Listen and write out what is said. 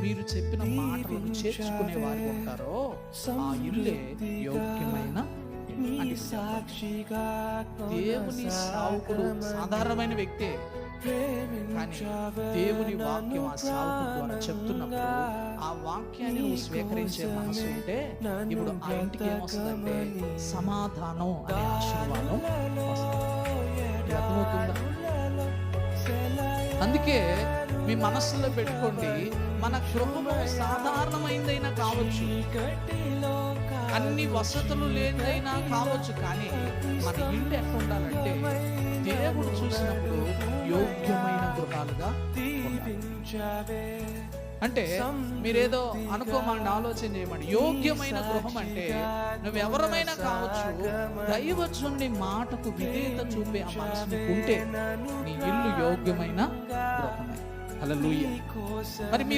మీరు చెప్పిన మాటలను చేర్చుకునే వారు ఉంటారో ఆ ఇల్లే యోగ్యమైన. దేవుని సేవకుడు సాధారణమైన వ్యక్తే, కానీ దేవుని వాక్యం ఆ సేవకుడు ద్వారా చెప్తున్నప్పుడు ఆ వాక్యాన్ని నువ్వు స్వీకరించే మనసు ఉంటే ఇప్పుడు ఆ ఇంటికి ఏమొస్తుందంటే సమాధానం అనే ఆశీర్వాదం వస్తుంది. అర్థమవుతుందా? అందుకే మీ మనస్సులో పెట్టుకోండి, మన గృహము సాధారణమైనదైనా కావచ్చు, అన్ని వసతులు లేదైనా కావచ్చు, కానీ మన ఇల్లు ఎట్లా ఉండాలంటే దేవుడు చూసినప్పుడు యోగ్యమైన గృహాలుగా ఉండాలి. అంటే మీరేదో అనుకోమని ఆలోచన చేయమండి. యోగ్యమైన గృహం అంటే నువ్వెవరమైనా కావచ్చు, దైవజనుని మాటకు విధేయత చూపే ఆ మనసు ఉంటే నీ ఇల్లు యోగ్యమైన గృహమే. హల్లెలూయా. మరి మీరు